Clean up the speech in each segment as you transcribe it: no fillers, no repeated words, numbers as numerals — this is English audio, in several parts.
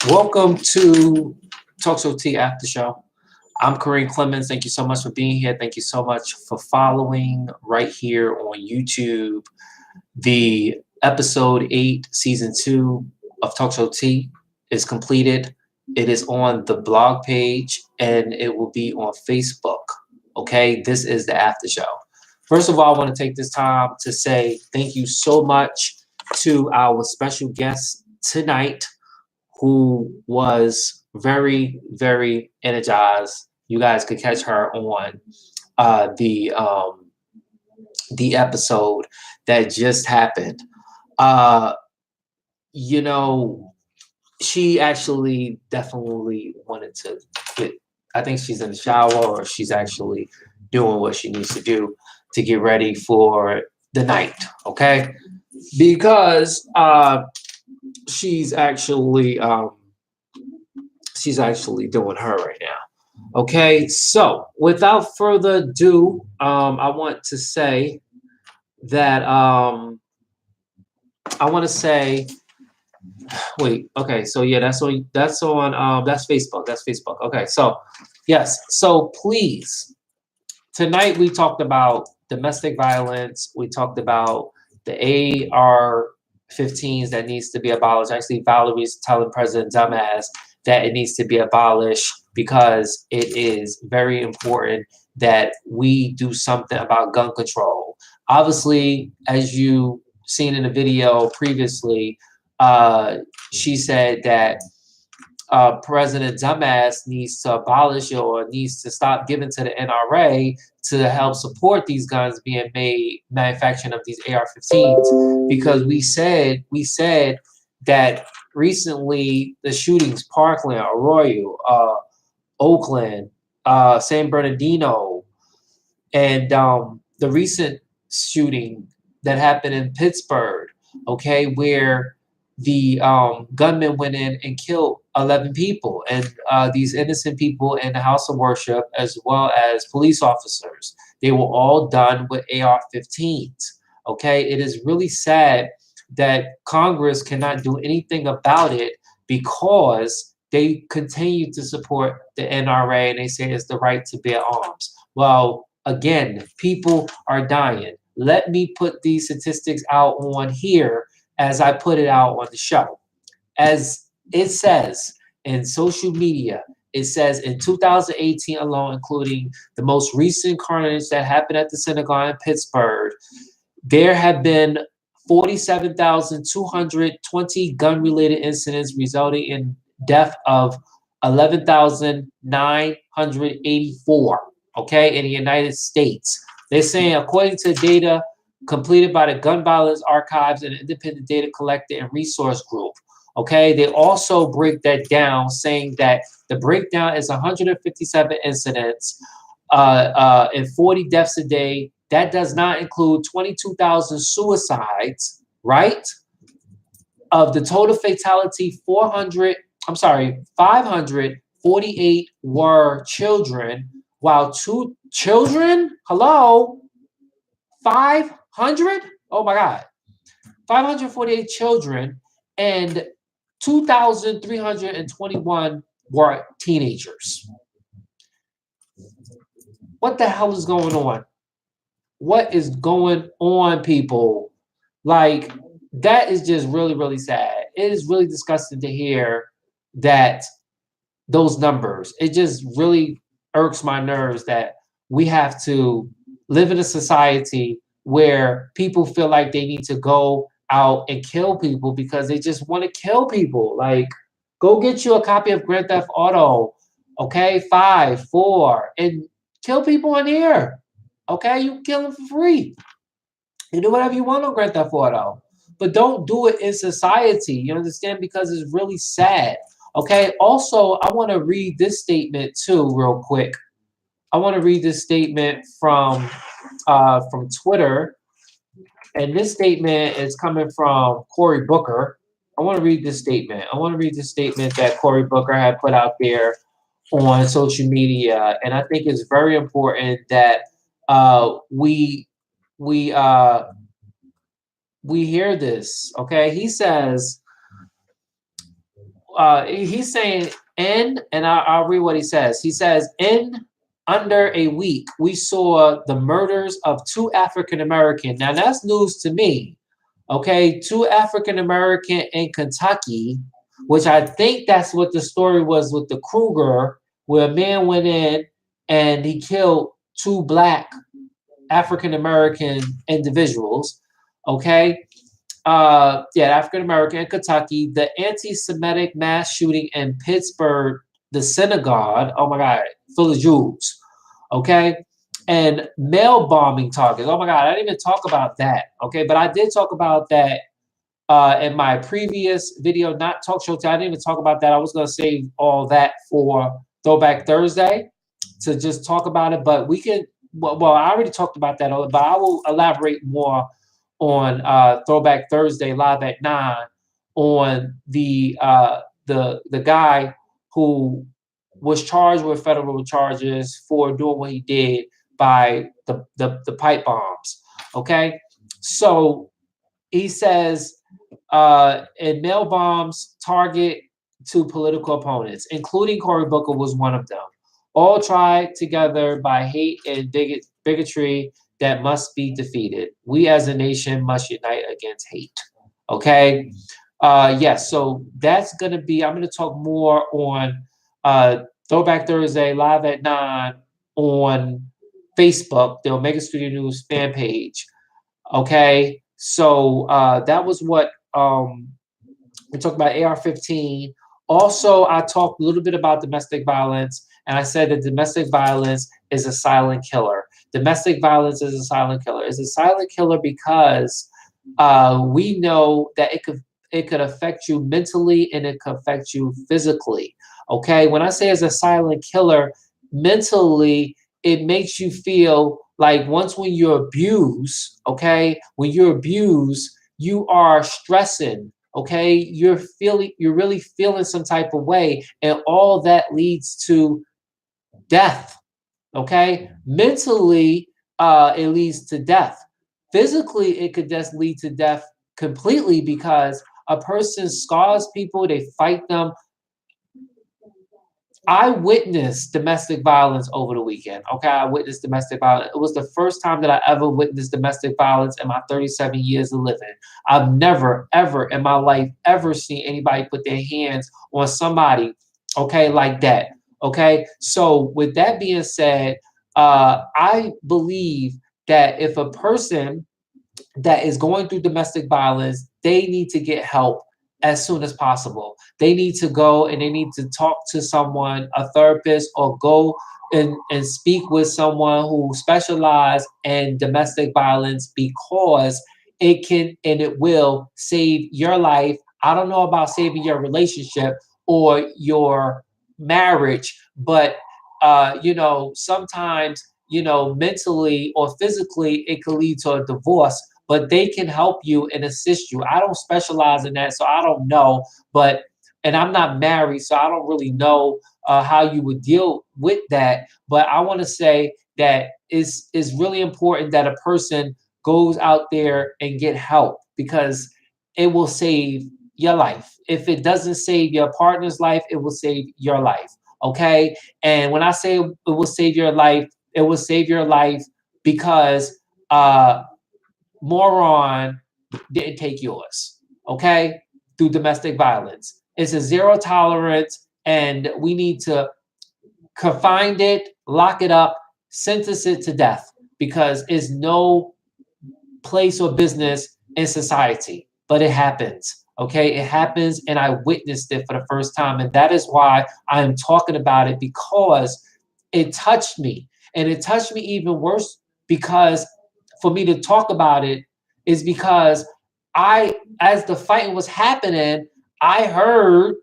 Welcome to TalkShowTea After Show. I'm Kareem Clemens. Thank you so much for being here. Thank you so much for following right here on YouTube. The episode 8, season 2 of TalkShowTea is completed. It is on the blog page and it will be on Facebook. Okay, this is the after show. First of all, I want to take this time to say thank you so much to our special guest tonight, who was very, very energized. You guys could catch her on the episode that just happened. You know, she actually definitely wanted to get, I think she's in the shower or she's actually doing what she needs to do to get ready for the night, okay? Because she's actually doing her right now. Okay, so without further ado, I want to say that wait, okay, so yeah, that's Facebook. That's Facebook. Okay, so yes, so please, tonight we talked about domestic violence. We talked about the AR-15s that needs to be abolished. Actually, Valerie's telling President Dumbass that it needs to be abolished because it is very important that we do something about gun control. Obviously, as you seen in the video previously, she said that President Dumbass needs to abolish it or needs to stop giving to the NRA to help support these guns being made, manufacturing of these AR-15s, because we said that recently the shootings, Parkland, Arroyo, Oakland, San Bernardino, and the recent shooting that happened in Pittsburgh, okay, where the gunman went in and killed 11 people, and these innocent people in the house of worship, as well as police officers, they were all done with AR-15s. Okay, it is really sad that Congress cannot do anything about it because they continue to support the NRA and they say it's the right to bear arms. Well, again, people are dying. Let me put these statistics out on here as I put it out on the show. As it says in social media, it says in 2018 alone, including the most recent carnage that happened at the synagogue in Pittsburgh, there have been 47,220 gun-related incidents resulting in death of 11,984, okay, in the United States. They're saying, according to data completed by the Gun Violence Archives, an independent data collector and resource group. Okay, they also break that down, saying that the breakdown is 157 incidents and 40 deaths a day. That does not include 22,000 suicides, right? Of the total fatality, 548 were children, while 2 children, 500? Oh my God. 548 children and 2,321 were teenagers. What the hell is going on? What is going on, people? Like, that is just really, really sad. It is really disgusting to hear that those numbers. It just really irks my nerves that we have to live in a society where people feel like they need to go out and kill people because they just want to kill people. Like, go get you a copy of Grand Theft Auto, okay, 5, 4, and kill people on air. Okay, you can kill them for free. You do whatever you want on Grand Theft Auto, but don't do it in society. You understand? Because it's really sad. Okay. Also, I want to read this statement too, real quick. I want to read this statement from Twitter, and this statement is coming from Cory Booker. I want to read this statement. I want to read the statement that Cory Booker had put out there on social media, and I think it's very important that we we hear this, okay? He's saying and I'll read what he says. He says, in under a week, we saw the murders of 2 African American. Now that's news to me. Okay, 2 African American in Kentucky, which I think that's what the story was with the Kruger, where a man went in and he killed 2 black African American individuals. Okay, yeah, African American in Kentucky, the anti-Semitic mass shooting in Pittsburgh, the synagogue. Oh my God, full of Jews. Okay, and mail bombing targets. Oh my God, I didn't even talk about that. Okay, but I did talk about that in my previous video, not talk show. I didn't even talk about that. I was going to save all that for Throwback Thursday to just talk about it, but we can. Well, I already talked about that, but I will elaborate more on Throwback Thursday live at 9 on the guy who was charged with federal charges for doing what he did by the pipe bombs. Okay, so he says and mail bombs target to political opponents, including Cory Booker was one of them. All tried together by hate and bigotry that must be defeated. We as a nation must unite against hate. Okay. Yes. So that's gonna be. I'm gonna talk more on Throwback Thursday live at 9 on Facebook, the Omega Studio News fan page. Okay, so that was what we talked about AR-15. Also, I talked a little bit about domestic violence, and I said that domestic violence is a silent killer. Domestic violence is a silent killer. It's a silent killer because we know that it could affect you mentally and it could affect you physically. Okay, when I say it's a silent killer, mentally it makes you feel like once when you're abused, okay, when you're abused, you are stressing, okay, you're really feeling some type of way, and all that leads to death. Okay, mentally, it leads to death. Physically, it could just lead to death completely because a person scars people, they fight them. I witnessed domestic violence over the weekend. Okay, I witnessed domestic violence. It was the first time that I ever witnessed domestic violence in my 37 years of living. I've never, ever in my life ever seen anybody put their hands on somebody, okay, like that. Okay, so with that being said, I believe that if a person that is going through domestic violence, they need to get help as soon as possible. They need to go and they need to talk to someone, a therapist, or go and speak with someone who specializes in domestic violence because it can and it will save your life. I don't know about saving your relationship or your marriage, but sometimes mentally or physically it could lead to a divorce, but they can help you and assist you. I don't specialize in that, so I don't know. And I'm not married, so I don't really know how you would deal with that. But I want to say that it's really important that a person goes out there and get help because it will save your life. If it doesn't save your partner's life, it will save your life. Okay. And when I say it will save your life, it will save your life because moron didn't take yours, okay, through domestic violence. It's a zero tolerance, and we need to confine it, lock it up, sentence it to death because it's no place or business in society, but it happens. Okay, it happens, and I witnessed it for the first time, and that is why I am talking about it because it touched me, and it touched me even worse because for me to talk about it is because as the fighting was happening, I heard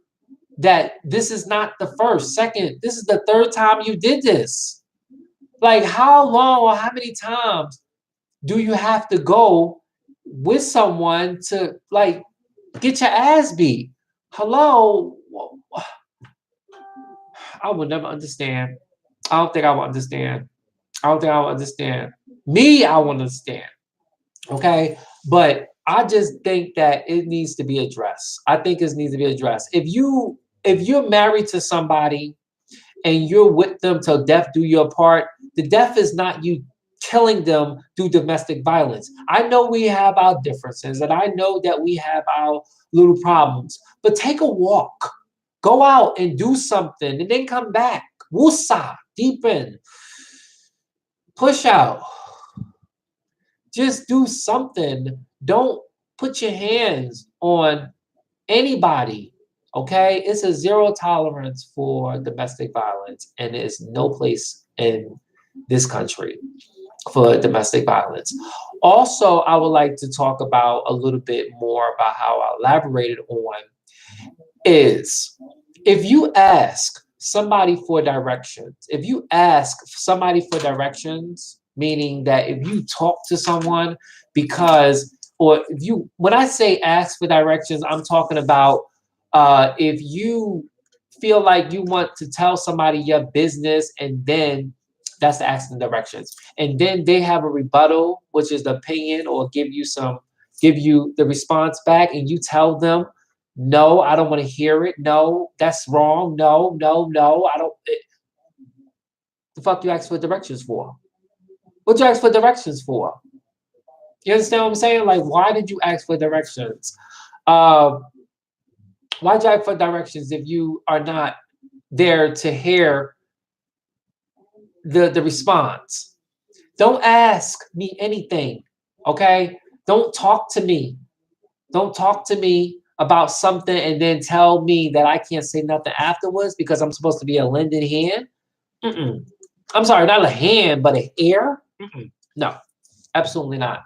that this is not the first, second, this is the third time you did this. Like, how long or how many times do you have to go with someone to like get your ass beat? Hello, I would never understand. I don't think I will understand. I don't think I will understand. Me, I will understand. Okay, but I just think that it needs to be addressed. I think it needs to be addressed. If you're married to somebody and you're with them till death do your part, the death is not you killing them through domestic violence. I know we have our differences and I know that we have our little problems, but take a walk. Go out and do something and then come back. Woosah, deep in, push out. Just do something. Don't put your hands on anybody. Okay, it's a zero tolerance for domestic violence, and there's no place in this country for domestic violence. Also, I would like to talk about a little bit more about how I elaborated on is if you ask somebody for directions, if you ask somebody for directions, meaning that if you talk to someone because, or if you, when I say ask for directions, I'm talking about if you feel like you want to tell somebody your business and then that's the asking directions. And then they have a rebuttal, which is the opinion or give you the response back and you tell them no, I don't want to hear it. No, that's wrong. No, no, no. I don't. The fuck you ask for directions for? What you ask for directions for? You understand what I'm saying? Like, why did you ask for directions? Uh, why did you ask for directions if you are not there to hear the response? Don't ask me anything. Okay? Don't talk to me. Don't talk to me about something and then tell me that I can't say nothing afterwards because I'm supposed to be a lending hand. Mm-mm. I'm sorry, not a hand, but an ear. Mm-mm. No, absolutely not.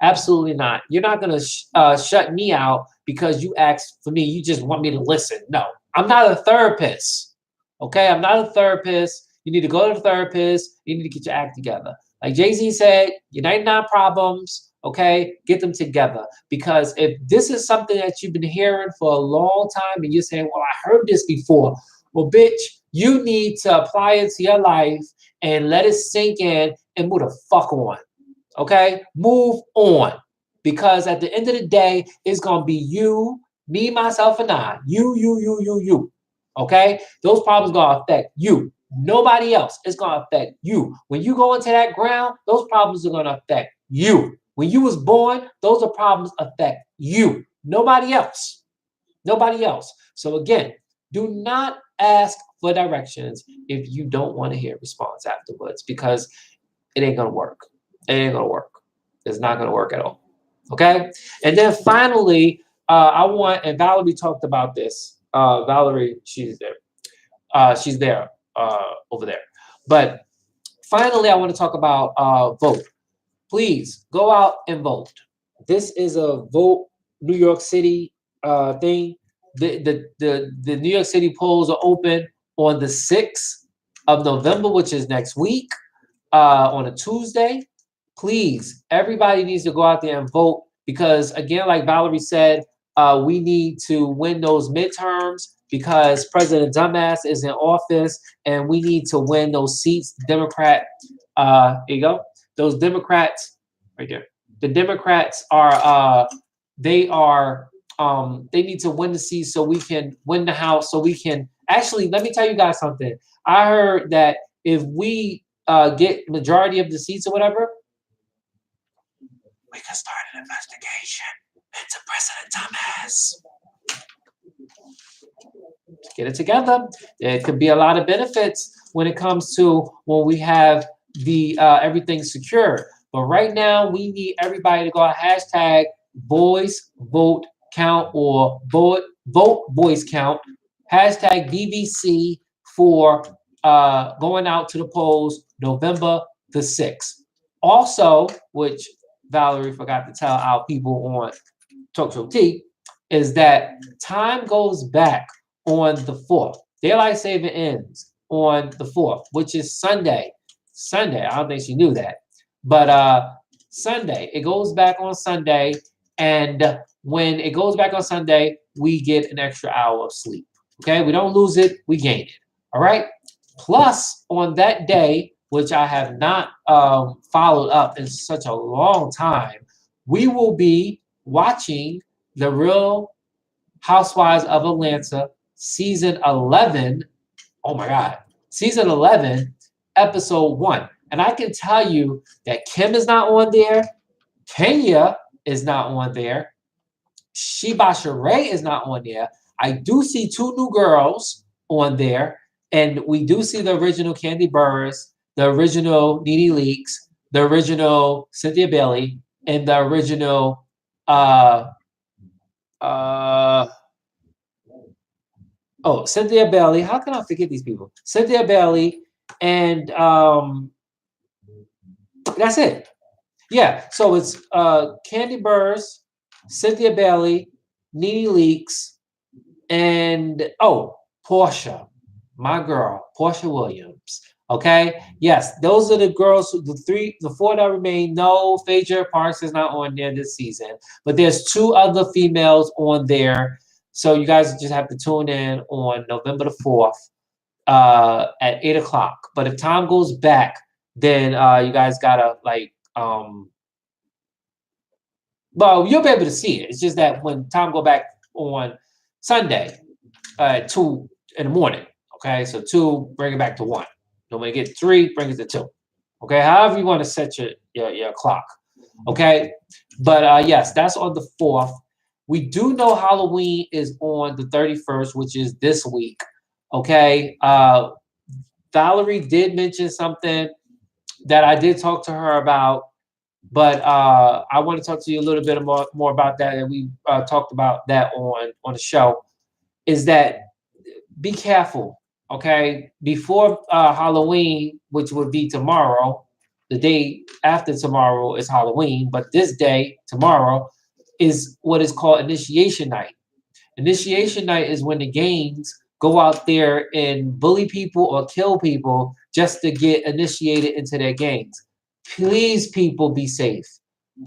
Absolutely not. You're not going to shut me out because you asked for me. You just want me to listen. No, I'm not a therapist. Okay, I'm not a therapist. You need to go to the therapist. You need to get your act together. Like Jay-Z said, your 99 problems, okay, get them together. Because if this is something that you've been hearing for a long time and you're saying, well, I heard this before. Well, bitch, you need to apply it to your life and let it sink in and move the fuck on. Okay? Move on. Because at the end of the day, it's going to be you, me, myself, and I. You. Okay? Those problems going to affect you. Nobody else. It's going to affect you. When you go into that ground, those problems are going to affect you. When you was born, those are problems affect you. Nobody else. Nobody else. So again, do not ask for directions if you don't want to hear response afterwards because it ain't going to work. It ain't going to work. It's not going to work at all. Okay? And then finally, I want, and Valerie talked about this. Valerie, she's there. She's there over there. But finally, I want to talk about vote. Please go out and vote. This is a vote New York City thing. The New York City polls are open on the 6th of November, which is next week, on a Tuesday. Please, everybody needs to go out there and vote because, again, like Valerie said, we need to win those midterms because President Dumbass is in office and we need to win those seats. Democrat, here you go. Those Democrats, right there. The Democrats are, they need to win the seats so we can win the House. So we can actually, let me tell you guys something. I heard that if we get majority of the seats or whatever, we can start an investigation into President Thomas. Get it together. There could be a lot of benefits when it comes to when we have the everything secure. But right now, we need everybody to go hashtag boys vote count or vote boys count. Hashtag DVC for going out to the polls November the 6th. Also, which Valerie forgot to tell our people on TalkShowTea, is that time goes back on the 4th. Daylight saving ends on the 4th, which is Sunday. Sunday. I don't think she knew that. But Sunday. It goes back on Sunday. And when it goes back on Sunday, we get an extra hour of sleep. Okay? We don't lose it, we gain it. All right? Plus, on that day, which I have not followed up in such a long time, we will be watching The Real Housewives of Atlanta, season 11. Oh my God, season 11, episode 1. And I can tell you that Kim is not on there, Kenya is not on there, Sheba Sheree is not on there. I do see 2 new girls on there, and we do see the original Candy Burris, the original Nene Leakes, the original Cynthia Bailey, and the original uh uh Cynthia Bailey. How can I forget these people? Cynthia Bailey, and that's it. Yeah. So it's Candy Burris, Cynthia Bailey, Nene Leakes, and Portia, my girl, Portia Williams. Okay, yes, those are the girls. The four that remain. No, Phaedra Parks is not on there this season, but there's 2 other females on there. So you guys just have to tune in on November the 4th at 8 o'clock. But if time goes back, then you guys gotta well, you'll be able to see it. It's just that when time go back on Sunday, 2 in the morning. Okay, so 2, bring it back to 1. Then when you get 3, bring it to 2. Okay, however you want to set your clock. Okay, but yes, that's on the 4th. We do know Halloween is on the 31st, which is this week. Okay, Valerie did mention something that I did talk to her about, but I want to talk to you a little bit more about that. And we talked about that on the show. Is that be careful, okay? Before Halloween, which would be tomorrow, the day after tomorrow is Halloween, but this day, tomorrow, is what is called initiation night. Initiation night is when the gangs go out there and bully people or kill people just to get initiated into their gangs. Please, people, be safe.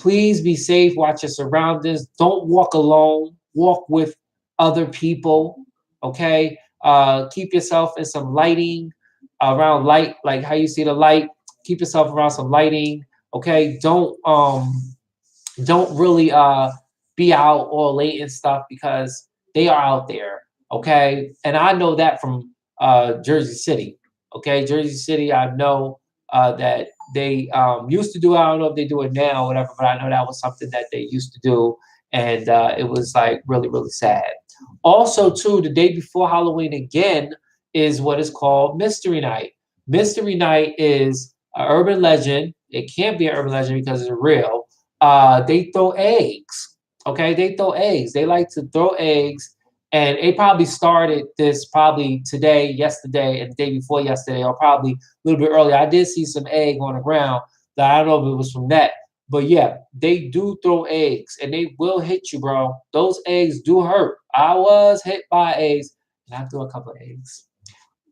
Please be safe. Watch your surroundings. Don't walk alone. Walk with other people. Okay. Keep yourself in some lighting around light, like how you see the light. Keep yourself around some lighting. Okay. Don't really be out all late and stuff because they are out there. Okay. And I know that from Jersey City. Okay. Jersey City, I know that they used to do. I don't know if they do it now or whatever, but I know that was something that they used to do. And it was like really, really sad. Also, too, the day before Halloween again is what is called Mystery Night. Mystery Night is an urban legend. It can't be an urban legend because it's real. They throw eggs. Okay, they throw eggs. They like to throw eggs, and they probably started this probably today, yesterday, and the day before yesterday, or probably a little bit earlier. I did see some egg on the ground. That I don't know if it was from that, but yeah, they do throw eggs, and they will hit you, bro. Those eggs do hurt. I was hit by eggs, and I threw a couple of eggs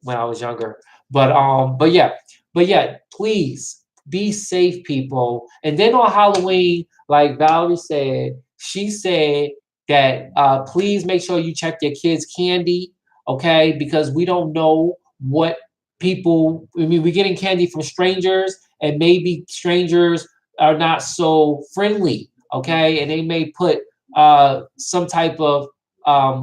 when I was younger. But yeah, please be safe, people. And then on Halloween, like Valerie said, she said that please make sure you check your kids' candy, okay? Because we don't know what people. I mean, we're getting candy from strangers, and maybe strangers are not so friendly, okay? And they may put some type of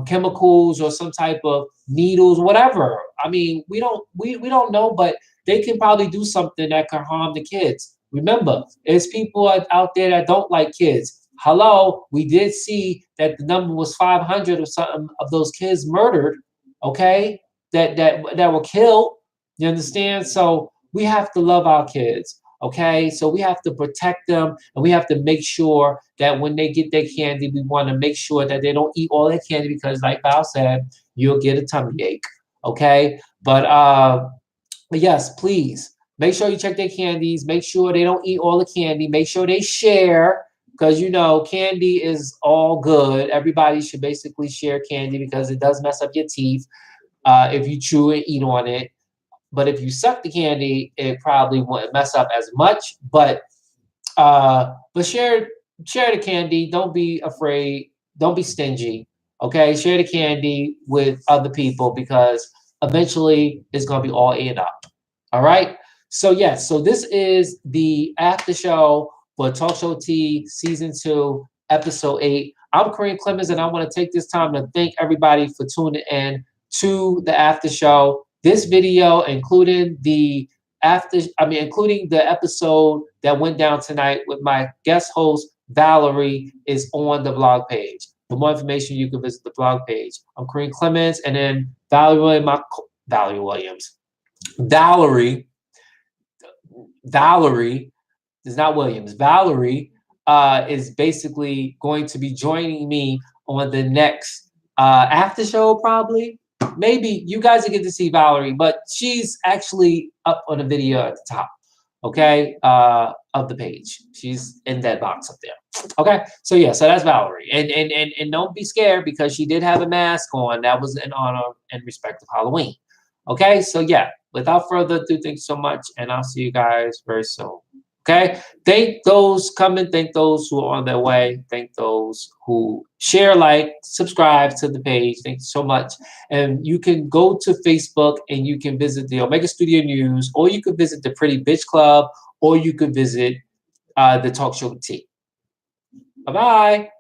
chemicals or some type of needles, whatever. I mean, we don't know, but they can probably do something that can harm the kids. Remember, there's people out there that don't like kids. Hello, we did see that the number was 500 or something of those kids murdered. Okay, that were killed. You understand? So we have to love our kids. Okay, so we have to protect them, and we have to make sure that when they get their candy, we want to make sure that they don't eat all their candy because, like Val said, you'll get a tummy ache. Okay, but yes, please make sure you check their candies. Make sure they don't eat all the candy. Make sure they share because you know candy is all good. Everybody should basically share candy because it does mess up your teeth if you chew and eat on it. But if you suck the candy, it probably won't mess up as much. But share the candy. Don't be afraid. Don't be stingy. Okay, share the candy with other people because eventually it's gonna be all eaten up. All right. So yes, so this is the after show for Talk Show Tea season 2, episode 8. I'm Kareem Clemens, and I want to take this time to thank everybody for tuning in to the after show. This video, including the including the episode that went down tonight with my guest host Valerie, is on the blog page. For more information, you can visit the blog page. I'm Kareem Clemens, and then Valerie is not Williams. Valerie is basically going to be joining me on the next after show, probably. Maybe you guys will get to see Valerie, but she's actually up on a video at the top, okay, of the page. She's in that box up there. Okay, so yeah, so that's Valerie. And don't be scared, because she did have a mask on. That was in honor and respect of Halloween. Okay, so yeah, without further ado, thank you so much, and I'll see you guys very soon. Okay, thank those coming, thank those who are on their way, thank those who share, like, subscribe to the page. Thank you so much. And you can go to Facebook and you can visit the Omega Studio News, or you could visit the Pretty Bitch Club, or you could visit the Talk Show Tea. Bye-bye.